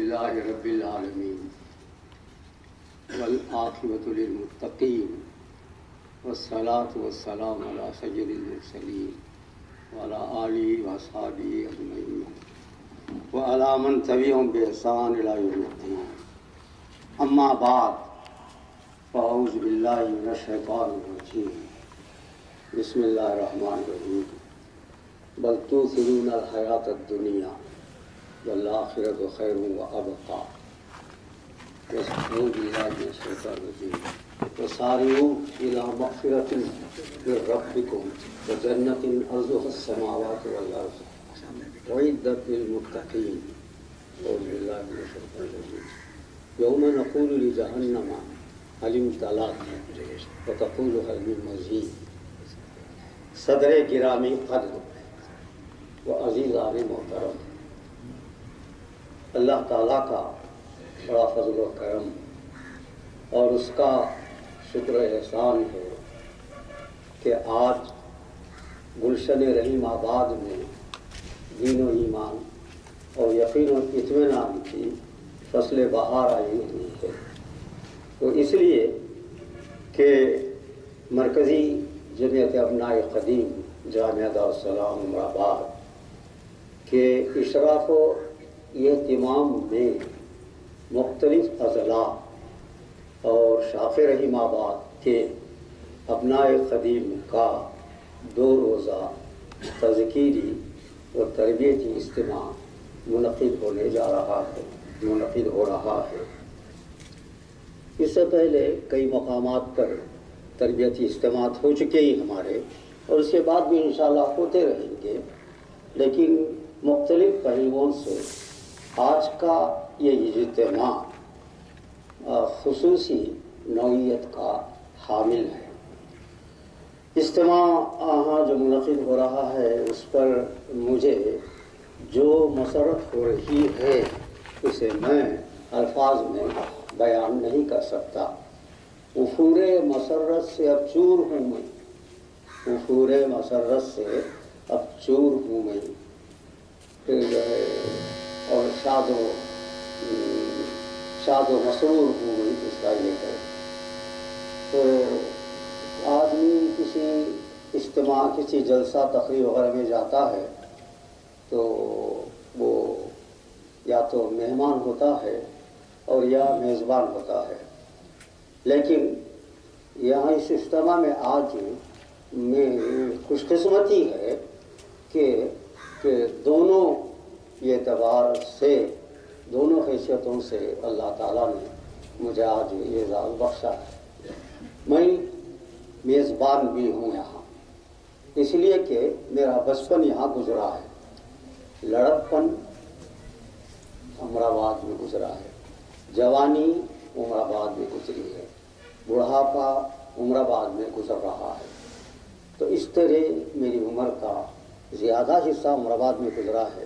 للہ رب العالمین والعاقبۃ للمتقین والصلاۃ والسلام علی سید المرسلین وعلی آلہ وصحبہ اجمعین وعلی من تبعہم بإحسان الی یوم الدین اما بعد فاعوذ باللہ من الشیطان الرجیم بسم اللہ الرحمن الرحیم بل تؤثرون الحیاۃ الدنیا والآخرۃ خیر وابقیٰ واستعوذ باللہ من الشیطان الرجیم وسارعوا الی مغفرۃ من ربکم وجنۃ عرضها السماوات والارض اعدت للمتقین اعوذ باللہ من الشیطان الرجیم یوم نقول لجہنم هل امتلأت وتقول هل من مزید۔ صدر گرامی قدر و عزیزان محترم، اللہ تعالیٰ کا بڑا فضل و کرم اور اس کا شکر احسان ہے کہ آج گلشن رحیم آباد میں دین و ایمان اور یقین و اطمینان کی فصل بہار آئی ہوئی ہے۔ تو اس لیے کہ مرکزی جمعیت ابناء قدیم جامعہ دارالسلام عمر آباد کے اشراف و اہتمام میں مختلف اضلاع اور شاخ رحیم آباد کے ابناء قدیم کا 2 روزہ تذکیری اور تربیتی اجتماع منعقد ہو رہا ہے۔ اس سے پہلے کئی مقامات پر تربیتی اجتماعات ہو چکے ہی ہمارے، اور اس کے بعد بھی انشاءاللہ ہوتے رہیں گے، لیکن مختلف پہلوؤں سے آج کا یہ اجتماع خصوصی نوعیت کا حامل ہے۔ اجتماع جو منعقد ہو رہا ہے اس پر مجھے جو مسرت ہو رہی ہے اسے میں الفاظ میں بیان نہیں کر سکتا۔ وفور مسرت سے اب چور ہوں میں، وفور مسرت سے اب چور ہوں میں، پھر جو ہے اور شاد و مسرور ہوں میں، اس کا یہ ہے۔ تو آدمی کسی اجتماع، کسی جلسہ تقریر وغیرہ میں جاتا ہے تو وہ یا تو مہمان ہوتا ہے اور یا میزبان ہوتا ہے، لیکن یہاں اس اجتماع میں آج میں خوش قسمتی ہے کہ دونوں یہ اعتبار سے، دونوں حیثیتوں سے اللہ تعالیٰ نے مجھے آج یہ اعزاز بخشا ہے۔ میں میزبان بھی ہوں یہاں، اس لیے کہ میرا بچپن یہاں گزرا ہے، لڑکپن عمر آباد میں گزرا ہے، جوانی عمر آباد میں گزری ہے، بڑھاپا عمر آباد میں گزر رہا ہے۔ تو اس طرح میری عمر کا زیادہ حصہ عمر آباد میں گزرا ہے،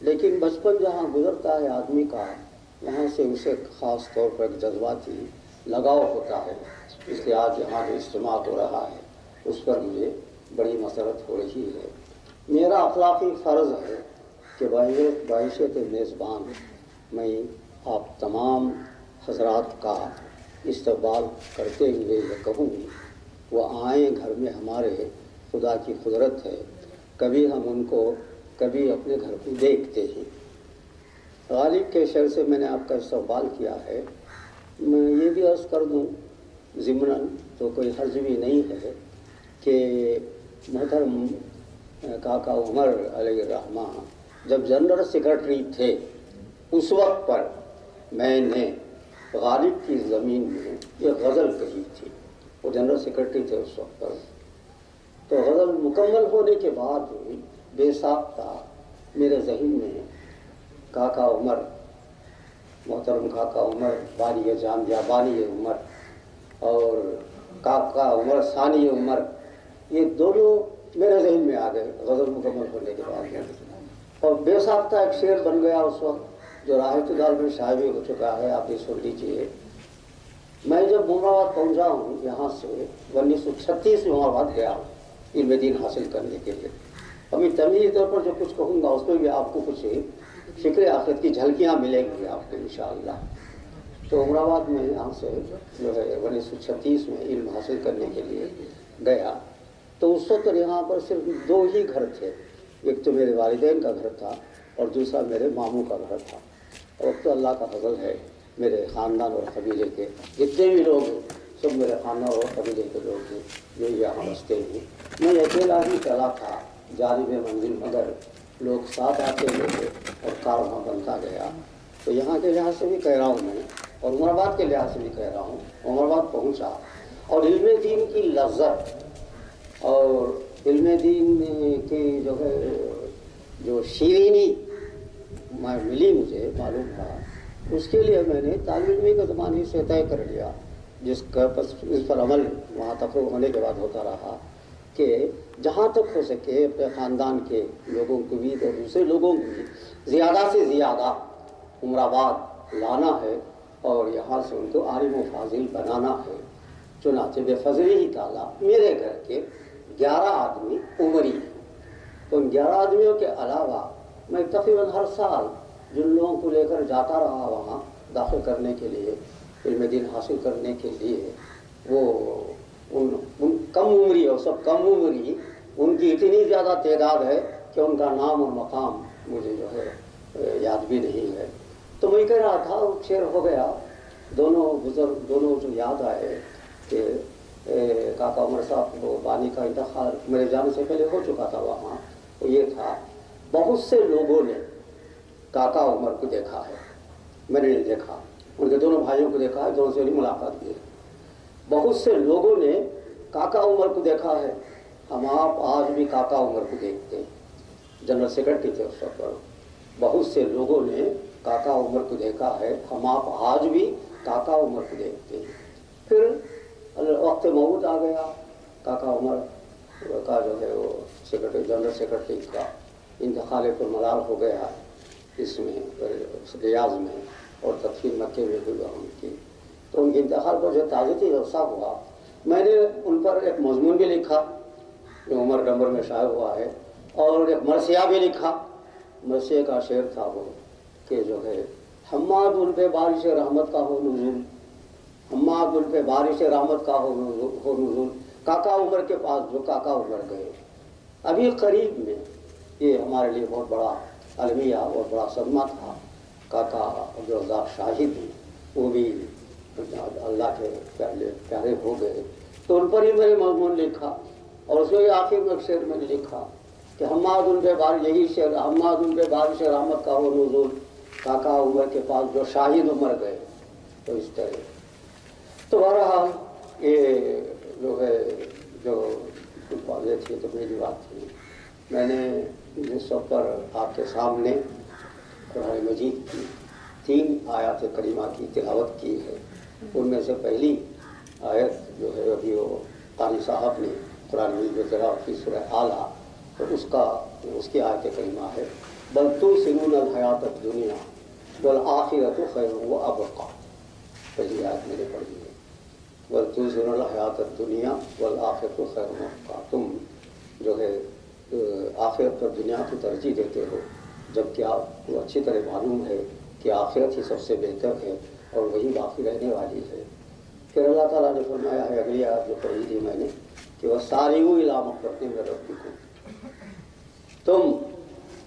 لیکن بچپن جہاں گزرتا ہے آدمی کا، وہاں سے اسے خاص طور پر ایک جذباتی لگاؤ ہوتا ہے۔ اس لیے آج یہاں جو اجتماع ہو رہا ہے اس پر مجھے بڑی مسرت ہو رہی ہے۔ میرا اخلاقی فرض ہے کہ بحیثیت میزبان میں آپ تمام حضرات کا استقبال کرتے ہوئے یہ کہوں، وہ آئیں گھر میں، ہمارے خدا کی قدرت ہے، کبھی ہم ان کو کبھی اپنے گھر کو دیکھتے ہیں۔ غالب کے شعر سے میں نے آپ کا استقبال کیا ہے۔ میں یہ بھی عرض کر دوں ضمناً، تو کوئی حرج بھی نہیں ہے، کہ محترم کاکا عمر علیہ الرحمہ جب جنرل سیکرٹری تھے اس وقت پر میں نے غالب کی زمین میں ایک غزل کہی تھی، وہ جنرل سیکرٹری تھے اس وقت پر۔ تو غزل مکمل ہونے کے بعد بے ساختہ میرے ذہن میں کاکا عمر، محترم کاکا عمر بانی جامعہ، بانی عمر، اور کاکا عمر ثانی عمر، یہ دونوں میرے ذہن میں آ گئے غزل مکمل ہونے کے بعد۔ اور بے ساختہ ایک شعر بن گیا اس وقت، جو راحت دال میں شائع بھی ہو چکا ہے، آپ یہ سن لیجیے۔ میں جب عمر آباد پہنچا ہوں یہاں سے 1936 میں عمر آباد گیا ہوں علم دین حاصل کرنے کے لیے۔ ابھی تمہیدی طور پر جو کچھ کہوں گا اس میں بھی آپ کو کچھ فکر آخرت کی جھلکیاں ملیں گی آپ کو انشاءاللہ۔ تو عمر آباد میں یہاں سے جو ہے 1936 میں علم حاصل کرنے کے لیے گیا، تو اس وقت یہاں پر صرف 2 ہی گھر تھے، ایک تو میرے والدین کا گھر تھا اور دوسرا میرے ماموں کا گھر تھا۔ اور اب تو اللہ کا فضل ہے، میرے خاندان اور قبیلے کے جتنے بھی لوگ ہیں سب میرے خاندان اور قبیلے کے لوگ ہیں جو یہاں بستے ہیں۔ میں اکیلا ہی چلا تھا جانب منزل، مگر لوگ ساتھ آتے گئے اور کارواں بنتا گیا۔ تو یہاں کے لحاظ سے بھی کہہ رہا ہوں میں، اور عمر آباد کے لحاظ سے بھی کہہ رہا ہوں، عمر آباد پہنچا اور علم دین کی لذت اور علم دین کی جو ہے جو شیرینی ملی مجھے معلوم تھا، اس کے لیے میں نے طالب علمی کے زمانے سے طے کر لیا، جس کا اس پر عمل وہاں تفرغ ہونے کے بعد ہوتا رہا، کہ جہاں تک ہو سکے اپنے خاندان کے لوگوں کو بھی اور دوسرے لوگوں کو بھی زیادہ سے زیادہ عمر آباد لانا ہے اور یہاں سے ان کو عالم و فاضل بنانا ہے۔ چنانچہ بے فضلی ہی تعالیٰ میرے گھر کے 11 آدمی عمری ہیں۔ تو ان 11 آدمیوں کے علاوہ میں تقریباً ہر سال جن لوگوں کو لے کر جاتا رہا وہاں داخل کرنے کے لیے، علم دین حاصل کرنے کے لیے، وہ ان کم عمری اور سب کم عمری، ان کی اتنی زیادہ تعداد ہے کہ ان کا نام اور مقام مجھے جو ہے یاد بھی نہیں ہے۔ تو میں کہہ رہا تھا، شعر ہو گیا، دونوں بزرگ دونوں جو یاد آئے کہ کاکا عمر صاحب کو بانی کا انتخاب میرے جانے سے پہلے ہو چکا تھا وہاں، وہ یہ تھا بہت سے لوگوں نے کاکا عمر کو دیکھا ہے، میں نے نہیں دیکھا، ان کے دونوں بھائیوں کو دیکھا ہے، دونوں سے نہیں ملاقات کی ہے۔ بہت سے لوگوں نے کاکا عمر کو دیکھا ہے، ہم آپ آج بھی کاکا عمر کو دیکھتے ہیں، جنرل سیکرٹری تھے اس وقت پر۔ بہت سے لوگوں نے کاکا عمر کو دیکھا ہے، ہم آپ آج بھی کاکا عمر کو دیکھتے ہیں۔ پھر وقت موعود آ گیا، کاکا عمر کا جو ہے وہ سیکرٹری جنرل سیکرٹری کا انتقال پر ملال ہو گیا اس میں ریاض میں، اور تدفین مکے میں ہوئی ان کی۔ تو ان کے انتقال پر جو تعزیتی جلسہ ہوا، میں نے ان پر ایک مضمون بھی لکھا جو عمر ڈمبر میں شائع ہوا ہے، اور ایک مرثیہ بھی لکھا۔ مرثیے کا شعر تھا وہ کہ جو ہے حماد ان پہ بارش رحمت کا ہو نزول، حماد ان پہ بارش رحمت کا ہو نزول، کاکا عمر کے پاس جو کاکا عمر گئے۔ ابھی قریب میں یہ ہمارے لیے بہت بڑا المیہ اور بڑا صدمہ تھا، کاکا عبدالرزاق شاہد وہ بھی اللہ کے پیارے ہو گئے۔ تو ان پر ہی میں نے مضمون لکھا، اور اس میں آخر میں شعر میں نے لکھا کہ حماد ان پہ بارش، یہی شعر، حماد ان پہ بارش رحمت کا ہو نزول، کاکا عمر کے پاس جو شاہد عمر گئے۔ تو اس طرح تو بہرحال یہ جو ہے جو واضح تھی تو میری بات تھی، میں نے جس وقت پر آپ کے سامنے قرآن مجید کی 3 آیات کریمہ کی تلاوت کی ہے، ان میں سے پہلی آیت جو ہے ابھی وہ قاری صاحب نے قرآن مجید میں تلاوت کی سورہ اعلیٰ، تو اس کی آیت کریمہ ہے بل تؤثرون الحیات الدنیا والآخرۃ خیر وابقیٰ۔ پہلی آیت میں نے پڑھی ہے بل تؤثرون الحیات الدنیا والآخرۃ خیر وابقیٰ، تم جو ہے آخرت پر دنیا کو ترجیح دیتے ہو، جبکہ آپ کو اچھی طرح معلوم ہے کہ آخرت ہی سب سے بہتر ہے اور وہی باقی رہنے والی ہے۔ پھر اللہ تعالیٰ نے فرمایا ہے اگلی آیت جو پڑھی تھی میں نے کہ وَسَارِعُوا إِلَىٰ مَغْفِرَةٍ مِّن رَّبِّكُمْ، تم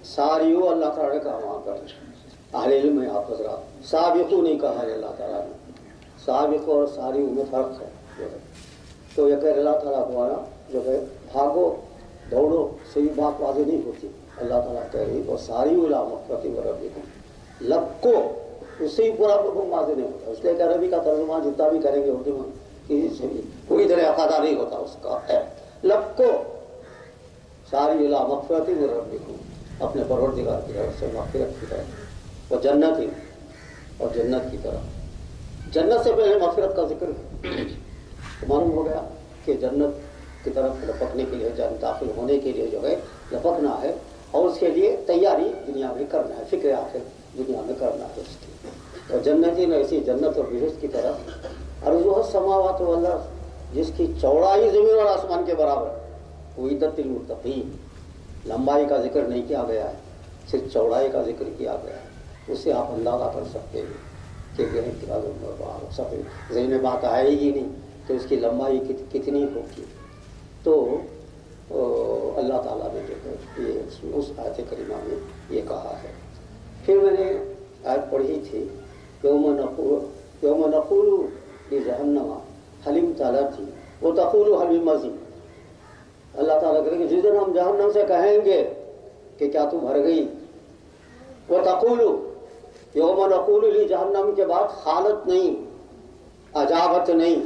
ساریو اللہ تعالیٰ نے کہا وہاں پر، اہل علم میں آپ حضرات سابقو نہیں کہا ہے اللہ تعالیٰ نے، سابق اور ساریو میں فرق ہے جو ہے۔ تو یہ کہ اللہ تعالیٰ دوارا جو ہے بھاگو دوڑو سے یہ بات واضح نہیں ہوتی، اللہ تعالیٰ کہہ رہی وہ ساری اِلیٰ مغفرۃ من ربکم، لب کو اس سے ہی پورا مفہوم واضح نہیں ہوتا، اس لیے کہ عربی کا ترجمہ جتنا بھی کریں گے اردو میں کسی سے بھی پوری طرح افادہ نہیں ہوتا اس کا، لب کو ساری اِلیٰ مغفرۃ من ربکم، اپنے پروردگار کی طرف سے مغفرت کی طرف، اور جنت اور جنت کی طرف۔ جنت سے پہلے مغفرت کا ذکر معلوم ہو گیا کہ جنت کی طرف لپکنے کے لیے، جنت داخل ہونے کے لیے جو ہے لپکنا ہے، اور اس کے لیے تیاری دنیا میں کرنا ہے، فکر آخر دنیا میں کرنا ہے اس کی۔ اور جنتی نے ایسی جنت اور بہشت کی طرف ارضها السماوات والارض، جس کی چوڑائی زمین اور آسمان کے برابر، اعدت للمتقین، لمبائی کا ذکر نہیں کیا گیا ہے، صرف چوڑائی کا ذکر کیا گیا ہے، اس سے آپ اندازہ کر سکتے ہیں کہ سب ذہن میں بات آئے گی نہیں کہ اس کی لمبائی کتنی ہوگی۔ تو اللہ تعالیٰ نے جو ہے یہ اس آیت کریمہ میں یہ کہا ہے۔ پھر میں نے آیت پڑھی تھی، یوم نقول لجہنم حل امتلأت وتقول حل من مزید۔ اللہ تعالیٰ کہے کہ جس دن ہم جہنم سے کہیں گے کہ کیا تو بھر گئی، وتقول، یوم نقول لجہنم کے بعد حالت نہیں، اجابت نہیں،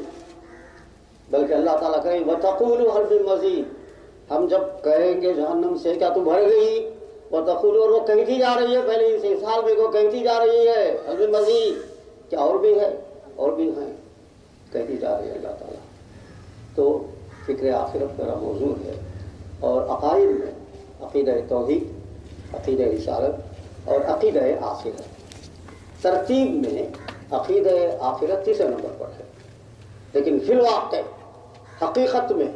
بلکہ اللہ تعالیٰ کہے وتقول حل من مزید، ہم جب کہیں گے جہنم سے کیا تو بھر گئی، وتقول، اور وہ کہتی جا رہی ہے، پہلے اس سال میں کو کہتی جا رہی ہے حل من مزید، کیا اور بھی ہے، اور بھی ہیں، کہتی جا رہی ہے اللہ تعالیٰ۔ تو فکر آخرت میرا موضوع ہے، اور عقائد میں عقیدہ توحید، عقیدہ رسالت اور عقیدہ آخرت، ترتیب میں عقیدہ آخرت تیسرے نمبر پر ہے، لیکن فی الواقع حقیقت میں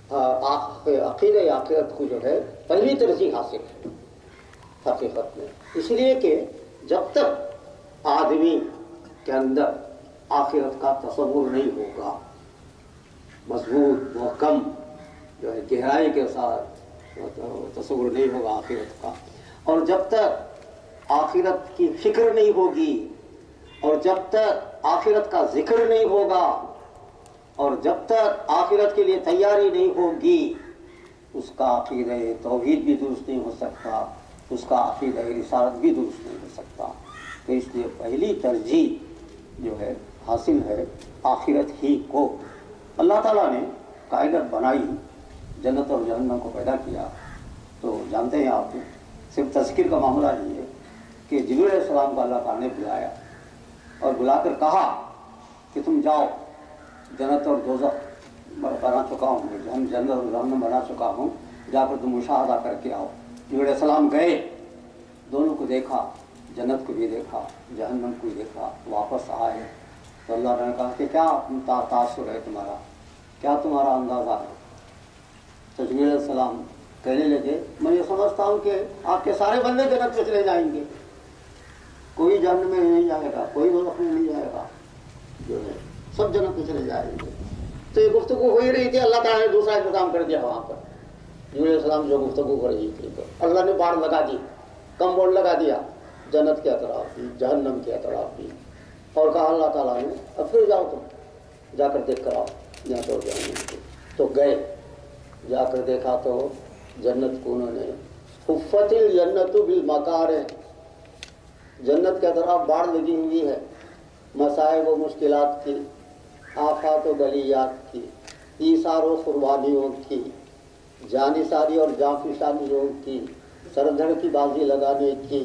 عقیدہ آخرت کو جو ہے پہلی ترجیح حاصل ہے حقیقت میں، اس لیے کہ جب تک آدمی کے اندر آخرت کا تصور نہیں ہوگا، مضبوط محکم جو ہے گہرائی کے ساتھ تصور نہیں ہوگا آخرت کا، اور جب تک آخرت کی فکر نہیں ہوگی، اور جب تک آخرت کا ذکر نہیں ہوگا، اور جب تک آخرت کے لیے تیاری نہیں ہوگی، اس کا عقیدہ توحید بھی درست نہیں ہو سکتا، اس کا عقیدہ رسالت بھی درست نہیں ہو سکتا۔ تو اس لیے پہلی ترجیح جو ہے حاصل ہے آخرت ہی کو۔ اللہ تعالیٰ نے کائنات بنائی، جنت اور جہنم کو پیدا کیا، تو جانتے ہیں آپ صرف تذکر کا معاملہ نہیں ہے کہ جبریل علیہ السلام کو اللہ تعالیٰ نے بلایا اور بلا کر کہا کہ تم جاؤ، جنت اور دوزخ بنا چکا ہوں، جنت اور جہنم بنا چکا ہوں، جا کر تم مشاہدہ کر کے آؤ۔ جبریل علیہ السلام گئے، دونوں کو دیکھا، جنت کو بھی دیکھا، جہنم کو بھی دیکھا، واپس آئے تو اللہ نے کہا کہ کیا تاثر ہے تمہارا، کیا تمہارا اندازہ ہے؟ تو جبریل علیہ السلام کہنے لگے میں یہ سمجھتا ہوں کہ آپ کے سارے بندے جنت میں چلے جائیں گے، کوئی جہنم میں نہیں جائے گا، کوئی دوزخ میں نہیں جائے گا، جو ہے سب جنت میں چلے جائیں گے۔ تو یہ گفتگو ہو ہی رہی تھی، اللہ تعالیٰ نے دوسرا انتظام کر دیا وہاں پر۔ جبریل علیہ السلام جو گفتگو کر رہی تھی تو اللہ نے باڑ لگا دی، کمبوڈ لگا دیا، جنت کے اطراف بھی، جہنم کے اطراف بھی، اور کہا اللہ تعالیٰ نے اب پھر جاؤ، تم جا کر دیکھ کر آؤ جنت اور جہنم کو۔ تو گئے، جا کر دیکھا تو جنت کو انہوں نے حفت الجنت بالمکارہ، جنت کے طرف باڑ لگی ہوئی ہے، مصائب و مشکلات کی، آفات و بلیات کی، ایثار و قربانیوں کی، جانثاری اور جانفشانیوں کی، سردھڑ کی بازی لگانے کی،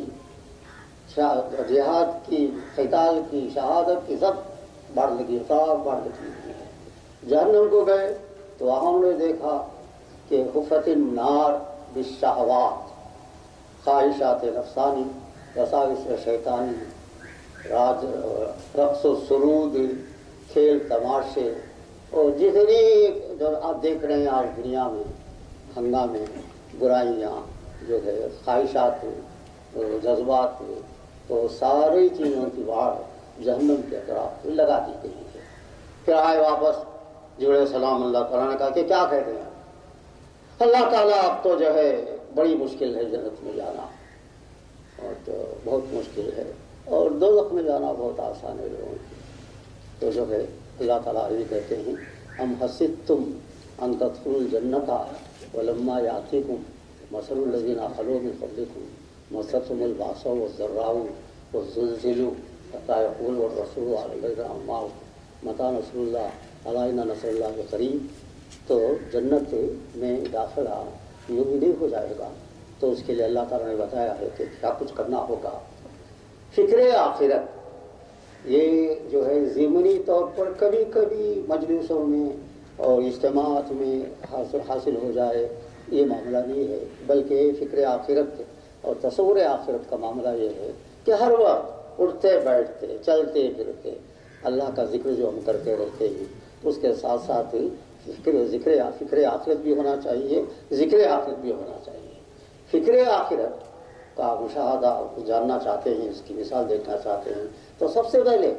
جہاد کی، قتال کی، شہادت کی، سب باڑ لگی، سب باڑ لگی ہوئی ہے۔ جہنم کو گئے تو وہاں انہوں نے دیکھا کہ حفت النار بالشہوات، خواہشات نفسانی، وساوس شیطانی، رقص و سرود، کھیل تماشے، اور جتنی جو آپ دیکھ رہے ہیں آج دنیا میں ہنگامے، برائیاں جو ہے، خواہشات، جذبات، تو ساری چیزوں کی باڑ جہنم کے اطراف لگا دی گئی ہے۔ پھر آئے واپس جبریل علیہ السلام، اللہ تعالیٰ نے کہا کہ کیا کہتے ہیں؟ اللہ تعالیٰ اب تو جو ہے بڑی مشکل ہے جنت میں جانا، اور تو بہت مشکل ہے، اور دوزخ میں جانا بہت آسان ہے لوگوں کی۔ تو جو ہے اللہ تعالیٰ یہ کہتے ہیں ام حسبتم ان تدخلوا الجنۃ ولما یأتکم مثل الذین خلوا من قبلکم مستهم البأساء والضراء وزلزلوا حتى يقول الرسول والذین معه متى نصر اللہ الا ان نصر اللہ قریب۔ تو جنت میں داخلہ یوں بھی نہیں ہو جائے گا، تو اس کے لیے اللہ تعالیٰ نے بتایا ہے کہ کیا کچھ کرنا ہوگا۔ فکر آخرت یہ جو ہے ضمنی طور پر کبھی کبھی مجلسوں میں اور اجتماعات میں حاصل ہو جائے، یہ معاملہ نہیں ہے، بلکہ فکر آخرت اور تصور آخرت کا معاملہ یہ ہے کہ ہر وقت اٹھتے بیٹھتے چلتے پھرتے اللہ کا ذکر جو ہم کرتے رہتے ہیں، اس کے ساتھ ساتھ فکر آخرت بھی ہونا چاہیے، ذکر آخرت بھی ہونا چاہیے۔ فکر آخرت کا مشاہدہ جاننا چاہتے ہیں، اس کی مثال دیکھنا چاہتے ہیں، تو سب سے پہلے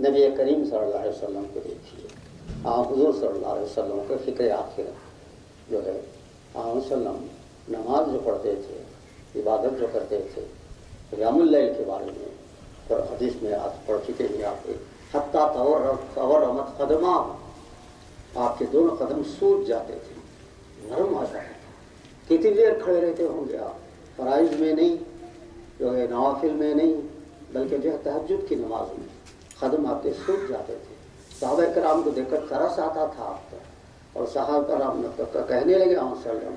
نبی کریم صلی اللہ علیہ وسلم کو دیکھیے۔ حضور صلی اللہ علیہ وسلم کے فکر آخرت جو ہے، وسلم نماز جو پڑھتے تھے، عبادت جو کرتے تھے، قیام اللیل کے بارے میں اور حدیث میں آپ پڑھ چکے ہیں آپ حتیٰ تورمت قدمہ، آپ کے دونوں قدم سوج جاتے تھے، نرم آ جاتا تھا۔ کتنی دیر کھڑے رہتے ہوں گے آپ، فرائض میں نہیں، جو ہے نوافل میں نہیں، بلکہ جو ہے تہجد کی نماز میں قدم آپ کے سوج جاتے تھے۔ صحابہ کرام کو دیکھ کر ترس آتا تھا آپ پر، اور صحابہ کرام کہنے لگے وسلم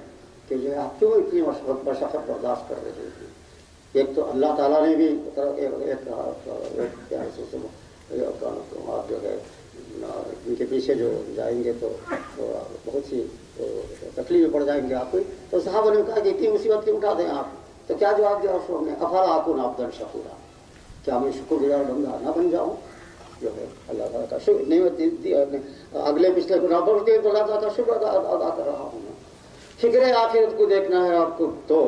کہ جو ہے آپ کیوں اتنی مشقت برداشت کر رہے ہیں؟ ایک تو اللہ تعالیٰ نے بھی آپ جو ہے ان کے پیچھے جو جائیں گے تو بہت سی تکلیفیں پڑ جائیں گے آپ کو۔ تو صحابہ نے کہا کہ اتنی مصیبت کیوں اٹھا دیں آپ؟ تو کیا جواب دیا اس نے؟ افلا اکون عبدا شکورا، کیا میں شکر گزار بندہ نہ بن جاؤں؟ جو ہے اللہ تعالیٰ کا شکر نعمت دی اگلے پچھلے گناہ بخش دیے تو اللہ تعالیٰ کا شکر ادا کر رہا ہوں۔ فکر آخرت کو دیکھنا ہے آپ کو تو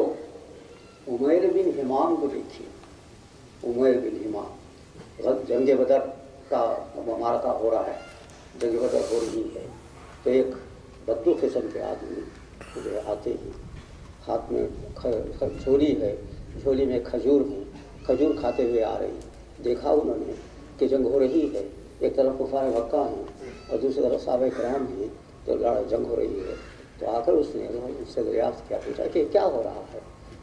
عمیر بن حمام کو دیکھیے۔ عمیر بن حمام، جنگ بدر کا معرکہ ہو رہا ہے، جنگ بدر ہو رہی ہے، تو ایک بدو قسم کے آدمی جو ہے آتے ہیں، ہاتھ میں جھولی ہے، جھولی میں کھجور ہیں، کھجور کھاتے ہوئے آ رہی ہیں۔ دیکھا انہوں نے کہ جنگ ہو رہی ہے، ایک طرف کفار مکہ ہیں اور دوسری طرف صحابہ کرام ہیں، تو جنگ ہو رہی ہے۔ تو آ کر اس نے اس سے دریافت کیا، پوچھا کہ کیا ہو رہا ہے؟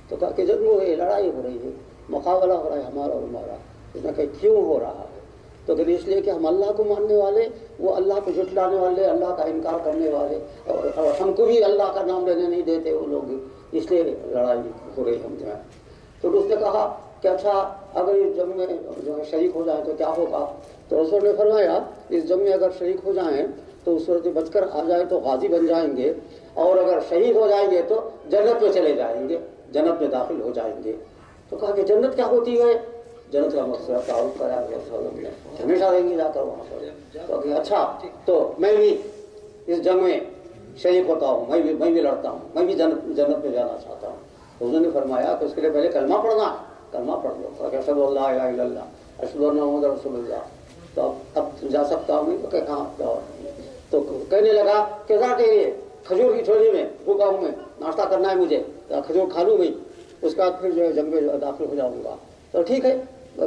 تو کہا کہ جنگ ہو رہی ہے، لڑائی ہو رہی ہے، مقابلہ ہو رہا ہے ہمارا اور ہمارا۔ اس نے کہا کیوں ہو رہا ہے؟ تو کہ اس لیے کہ ہم اللہ کو ماننے والے، وہ اللہ کو جھٹلانے والے، اللہ کا انکار کرنے والے، اور ہم کو بھی اللہ کا نام لینے نہیں دیتے وہ لوگ، اس لیے لڑائی ہو رہی ہم جو ہے۔ تو اس نے کہا کہ اچھا اگر اس جنگ میں جو ہے شریک ہو جائیں تو کیا ہوگا؟ تو رسول نے فرمایا اس جنگ میں اگر شریک ہو جائیں تو اس صورت بچ کر آ جائے تو غازی بن جائیں گے، اور اگر شہید ہو جائیں گے تو جنت میں چلے جائیں گے، جنت میں داخل ہو جائیں گے۔ تو کہا کہ جنت کیا ہوتی ہے؟ جنت کا مقصد تعارف کرا نے ہمیشہ رہیں گے جا کر وہاں پر۔ تو کہ اچھا تو میں بھی اس جنگ میں شریک ہوتا ہوں، میں بھی لڑتا ہوں، میں بھی جنت میں جانا چاہتا ہوں۔ تو انہوں نے فرمایا کہ اس کے لیے پہلے کلمہ پڑھنا ہے، کلمہ پڑھ لو کہ اشہد ان لا الہ الا اللہ اشہد ان محمد رسول اللہ۔ تو اب جا سکتا ہوں تو کہ کہاں جاؤ؟ تو کہنے لگا کہ ذرا ٹھہریے، کھجور کی جھولی میں بھوکا ہوں میں، ناشتہ کرنا ہے مجھے، کھجور کھا لوں میں، اس کے بعد پھر جو ہے جنگ میں داخل ہو جاؤں گا۔ تو ٹھیک ہے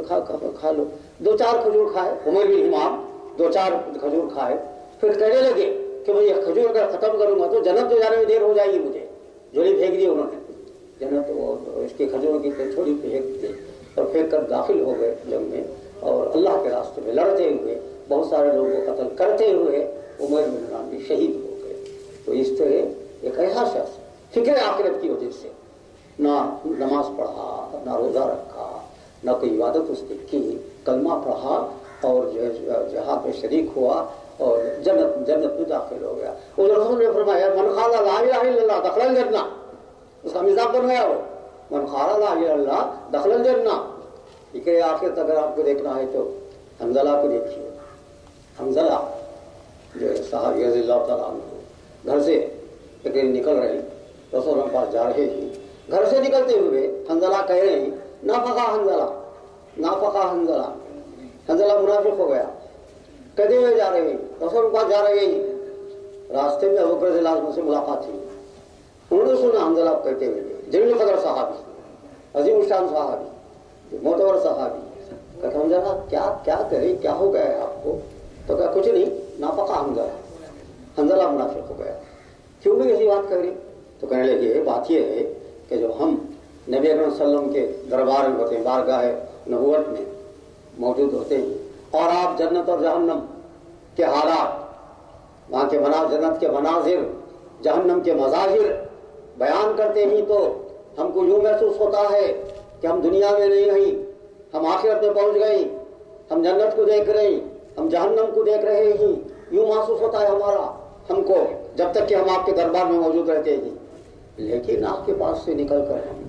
کھا لو۔ 2-4 کھجور کھائے عمر بن حمام، 2-4 کھجور کھائے، پھر کہنے لگے کہ میں یہ کھجور اگر ختم کروں گا تو جنت میں جانے میں دیر ہو جائے گی مجھے۔ جھولی پھینک دی انہوں نے، جنت اس کی کھجوروں کی جھولی پھینک دی اور پھینک کر داخل ہو گئے جنگ میں، اور اللہ کے راستے میں لڑتے ہوئے بہت سارے لوگوں کو قتل کرتے ہوئے عمر بن حمام بھی شہید ہو گئے۔ تو اس طرح ایک ایسا شخص فکر آخرت کی وجہ سے نہ نماز پڑھا، نہ روزہ رکھا، نہ کوئی عبادت اس نے کی، کلمہ پڑھا اور جو ہے جہاد میں شریک ہوا اور جنت میں داخل ہو گیا۔ اور رسول نے فرمایا من قال لا الہ الا اللہ دخل الجنہ، اس کا مزاج بن گیا وہ، من قال لا الہ الا اللہ دخل الجنہ۔ فکر آخرت اگر آپ کو دیکھنا ہے تو حنظلہ کو دیکھیے۔ حنظلہ جو ہے صحابی رضی اللہ تعالیٰ عنہ گھر سے ایک دن نکل رہے، رسول کے پاس جا رہے ہیں، گھر سے نکلتے ہوئے حنظلہ کہہ رہے ہیں نافقہ حنظلہ، نافقہ حنظلہ، حنظلہ منافق ہو گیا، کہتے ہوئے جا رہے ہیں، رسول کے پاس جا رہے ہیں۔ راستے میں ابو بکر رضی اللہ عنہ سے ملاقات تھی، انہوں نے سنا حنظلہ کہتے ہوئے، جلیل قدر صحابی، عظیم الشان صحابی، معتبر صحابی، کہا حنظلہ کیا کریں، کیا ہو گیا ہے آپ کو؟ تو کہا کچھ نہیں، نافقہ حنظلہ، حنظلہ منافق ہو گیا۔ کیوں بھی ایسی بات کر رہی؟ تو کہنے لگے بات یہ ہے کہ جو ہم نبی اکرم صلی اللہ علیہ وسلم کے دربار میں ہوتے ہیں، بارگاہ نبوت میں موجود ہوتے ہیں، اور آپ جنت اور جہنم کے حالات، وہاں کے جنت کے مناظر، جہنم کے مظاہر بیان کرتے ہیں تو ہم کو یوں محسوس ہوتا ہے کہ ہم دنیا میں نہیں ہیں، ہم آخرت میں پہنچ گئے، ہم جنت کو دیکھ رہے ہیں، ہم جہنم کو دیکھ رہے ہیں، یوں محسوس ہوتا ہے ہمارا ہم کو جب تک کہ ہم آپ کے دربار میں موجود رہتے ہیں۔ لیکن آپ کے پاس سے نکل کر ہم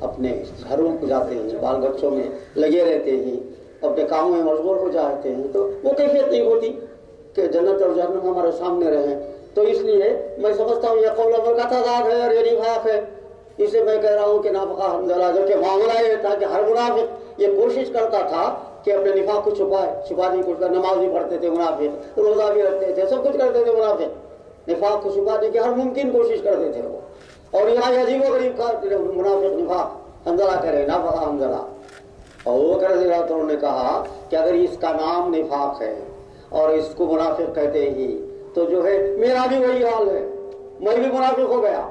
اپنے گھروں کو جاتے ہیں، بال بچوں میں لگے رہتے ہیں، اپنے کاموں میں مشغول ہو جاتے ہیں، تو وہ کیفیت نہیں ہوتی کہ جنت اور جہنم ہمارے سامنے رہیں۔ تو اس لیے میں سمجھتا ہوں یہ قول عمر کا تضاد ہے اور یہ نفاق ہے اسے میں کہہ رہا ہوں کہ نافقہ حنظلہ، جبکہ معاملہ یہ تھا کہ ہر منافق یہ کوشش کرتا تھا کہ اپنے نفاق کو چھپا نہیں کچھ، نماز بھی پڑھتے تھے منافق، روزہ بھی رکھتے تھے، سب کچھ کرتے تھے منافق، نفاق کو چھپانے کی ہر ممکن کوشش کرتے تھے وہ. اور یہاں عجیب و غریب کا منافق نفاق حنظلہ کرے، نافقہ حنظلہ. اور وہ انہوں نے کہا کہ اگر اس کا نام نفاق ہے اور اس کو منافق کہتے ہی تو جو ہے میرا بھی وہی حال ہے، میں بھی منافق ہو گیا.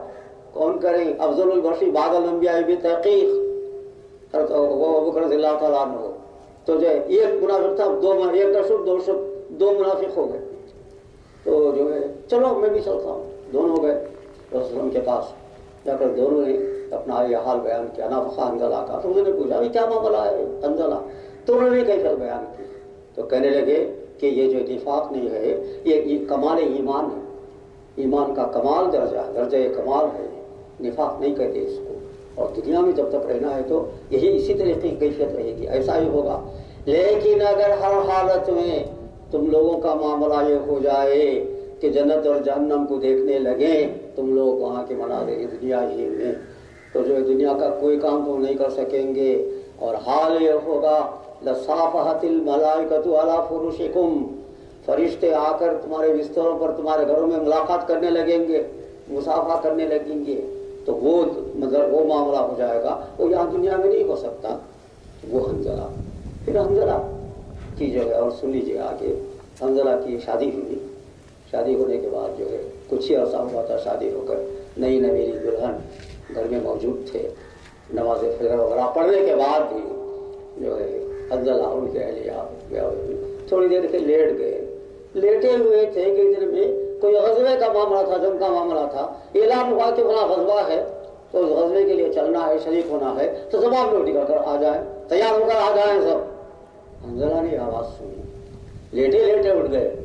کون کریں؟ افضل البشر بعد الانبیاء بتحقیق وہ ابو بکر رضی اللہ تعالیٰ عنہ. تو جو ایک منافق تھا، ایک کا شب دو منافق ہو گئے. تو جو ہے چلو میں بھی چلتا ہوں. دونوں گئے رسول اللہ کے پاس، جا کر دونوں نے اپنا یہ حال بیان کیا نافقہ حنظلہ کا. تو انہوں نے پوچھا کیا معاملہ ہے حنظلہ؟ تو انہوں نے کیفیت بیان کی. تو کہنے لگے کہ یہ جو نفاق نہیں ہے یہ کمال ایمان ہے، ایمان کا کمال درجہ کمال ہے. نفاق نہیں کہتے اس کو. اور دنیا میں جب تک رہنا ہے تو یہی اسی طریقے کی کیفیت رہے گی، ایسا ہی ہوگا. لیکن اگر ہر حالت میں تم لوگوں کا معاملہ یہ ہو جائے کہ جنت اور جہنم کو دیکھنے لگیں تم لوگ وہاں کے مناظر دنیا ہی میں، تو جو دنیا کا کوئی کام تم نہیں کر سکیں گے. اور حال یہ ہوگا لصافحت الملائکۃ علی فرشکم، فرشتے آ کر تمہارے بستروں پر تمہارے گھروں میں ملاقات کرنے لگیں گے، مصافحہ کرنے لگیں گے. تو وہ مطلب وہ معاملہ ہو جائے گا، وہ یہاں دنیا میں نہیں ہو سکتا. وہ حنظلہ، پھر حنظلہ کی جو ہے، اور سن لیجیے آگے، حنظلہ کی شادی ہوئی. شادی ہونے کے بعد جو ہے کچھ ہی عرصہ ہوا تھا شادی ہو کر. نئی نویلی دلہن گھر میں موجود تھے. نماز فجر وغیرہ پڑھنے کے بعد بھی جو ہے حنظلہ ان کے اہلیہ تھوڑی دیر کے لیٹ گئے. لیٹے ہوئے تھے کہ ادھر میں کوئی غزوے کا معاملہ تھا، جنگ کا معاملہ تھا. اعلان ہوا کہ فلاں غزوہ ہے تو اس غزوے کے لیے چلنا ہے، شریک ہونا ہے، تو زبان لوگ نکل کر آ جائیں، تیار ہو کر آ جائیں سب. حنظلہ نے آواز سنی، لیٹے لیٹے اٹھ گئے،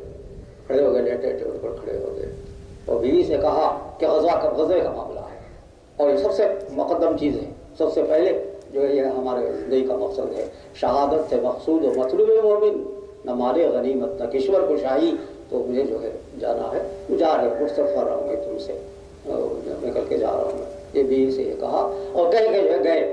کھڑے ہو گئے، لیٹے لیٹے اٹھ کر کھڑے ہو گئے. اور بیوی سے کہا کہ غزوے کا معاملہ ہے اور یہ سب سے مقدم چیز ہے. سب سے پہلے جو ہے یہ ہمارے زندگی کا مقصد ہے. شہادت سے مقصود و مطلوب مومن، نہ مال غنیمت نہ کشور کو شاہی. تو مجھے جو ہے جانا ہے، جا رہے مستفر رہا ہوں میں تم سے، نکل کے جا رہا ہوں میں. یہ بیوی سے یہ کہا اور کہہ کے جو ہے گئے،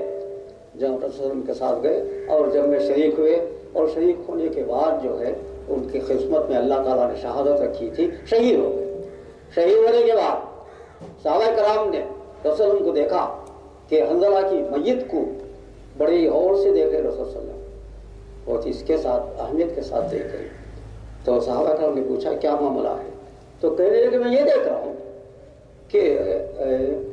جنگ رسول کے ساتھ گئے اور جنگ میں شریک ہوئے. اور شریک ہونے کے بعد جو ہے ان کی قسمت میں اللہ تعالیٰ نے شہادت رکھی تھی، شہید ہو گئے. شہید ہونے کے بعد صحابہ کرام نے رسول کو دیکھا کہ حنظلہ کی میت کو بڑی غور سے دیکھ رہے رسول صلی اللہ علیہ وسلم، اور اس کے ساتھ اہمیت کے ساتھ دیکھ رہے. تو صحابہ کرام نے پوچھا کیا معاملہ ہے؟ تو کہنے لگے کہ میں یہ دیکھ رہا ہوں کہ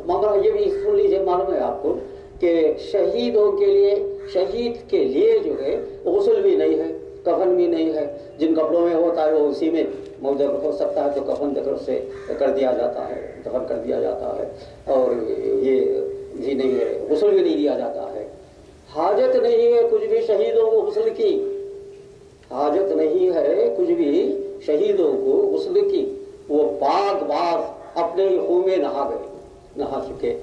معاملہ یہ بھی سن لیجیے، معلوم ہے آپ کو کہ شہیدوں کے لیے، شہید کے لیے جو ہے غسل بھی نہیں ہے، کفن بھی نہیں ہے. جن کپڑوں میں ہوتا ہے وہ اسی میں موجود ہو سکتا ہے، تو کفن دے کر اسے کر دیا جاتا ہے، دفن کر دیا جاتا ہے. اور یہ بھی نہیں ہے، غسل بھی نہیں دیا جاتا ہے. حاجت نہیں ہے کچھ بھی شہیدوں کو غسل کی، حاجت نہیں ہے کچھ بھی شہیدوں کو غسل کی. وہ پاک باز اپنے ہی خون میں نہا چکے،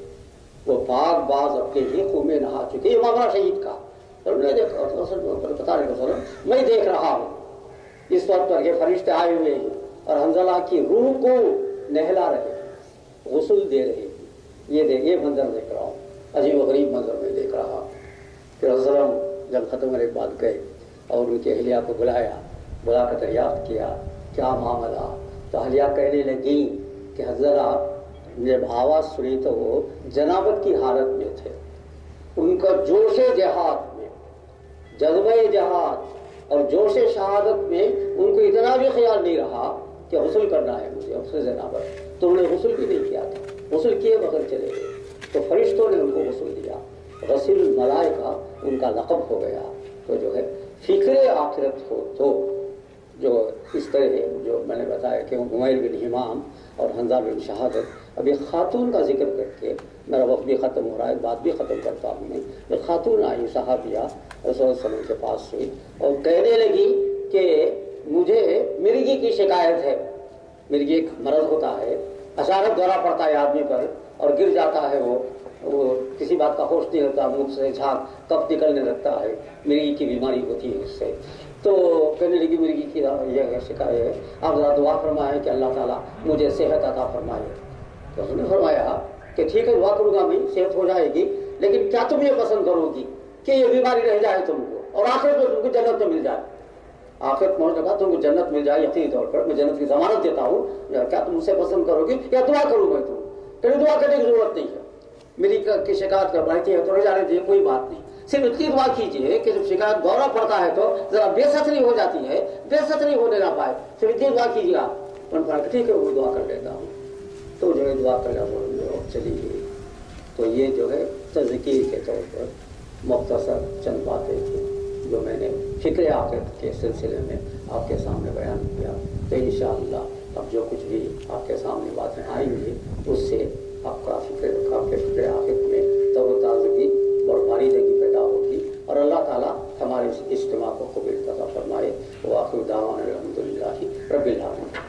وہ پاک باز اپنے ہی خون میں نہا چکے. یہ معاملہ شہید کا. اور میں بتا رہے میں دیکھ رہا ہوں اس وقت پر یہ فرشتے آئے ہوئے ہیں اور حنظلہ کی روح کو نہلا رہے، غسل دے رہے. یہ منظر دیکھ رہا ہوں، عجیب و غریب منظر میں دیکھ رہا. پھر حضرت جب ختم ہونے کے بعد گئے اور ان کی اہلیہ کو بلا کر دریافت کیا کیا معاملہ. تو اہلیہ کہنے لگی کہ حنظلہ جب آواز سنی تو وہ جنابت کی حالت میں تھے. ان کا جوش جہاد میں، جذبہ جہاد اور جوش شہادت میں ان کو اتنا بھی خیال نہیں رہا کہ غسل کرنا ہے مجھے، غسل جنابت. تو انہوں نے غسل بھی نہیں کیا تھا، غسل کیے بغیر چلے گئے. تو فرشتوں نے ان کو غسل دیا. غسل الملائکہ ان کا لقب ہو گیا. تو جو ہے فکر آخرت ہو تو جو اس طرح جو میں نے بتایا کہ عمیر بن ہمام اور حنظلہ بن شہادت. ابھی خاتون کا ذکر کر کے میرا وقت بھی ختم ہو رہا ہے، بات بھی ختم کرتا ہوں میں. ایک خاتون آئی صحابیہ رسول اللہ علیہ وسلم کے پاس سے اور کہنے لگی کہ مجھے مرگی کی شکایت ہے. مرگی ایک مرض ہوتا ہے، اچانک دورہ پڑتا ہے آدمی پر اور گر جاتا ہے. وہ کسی بات کا ہوش نہیں ہوتا، منہ سے جھاگ کب نکلنے لگتا ہے. مرگی کی بیماری ہوتی ہے اس سے. تو کہنے لگی مرگی کی یہ شکایت ہے، آپ ذرا دعا فرمائیں کہ اللہ تعالیٰ مجھے صحت عطا فرمائے. تو اس نے فرمایا کہ ٹھیک ہے دعا کروں گا میں، صحت ہو جائے گی، لیکن کیا تم یہ پسند کرو گی کہ یہ بیماری رہ جائے تم کو اور آخرت میں تم کو جنت تو مل جائے؟ آخرت پہنچنے کا تم کو جنت مل جائے یقینی طور پر، میں جنت کی ضمانت دیتا ہوں، کیا تم اسے پسند کرو گی یا دعا کروں میں تم؟ کہ دعا کرنے کی ضرورت نہیں ہے، میری کی شکایت کر رہی ہے تو رہ جانے دیجیے، کوئی بات نہیں، صرف اتنی دعا کیجیے کہ جب شکایت دورہ پڑتا ہے تو ذرا بے ستری ہو جاتی ہے، بے ستری ہونے نہ پائے، صرف اتنی دعا کیجیے آپ، ٹھیک ہے وہ دعا کر لیتا ہوں، تو جو ہے دعا کر لیتا ہوں چلیے۔ تو یہ جو ہے تذکیر کے طور پر مختصر چند باتیں تھیں جو میں نے فکر عاقبت کے سلسلے میں آپ کے سامنے بیان کیا۔ تو انشاءاللہ اب جو کچھ بھی آپ کے سامنے باتیں آئیں گی اس سے آپ کے فکر عاقبت میں تر و تازگی اور باریدگی پیدا ہوگی، اور اللہ تعالیٰ ہمارے اس اجتماع کو قبول عطا فرمائے۔ وآخر دعوانا الحمدللہ رب العالمین۔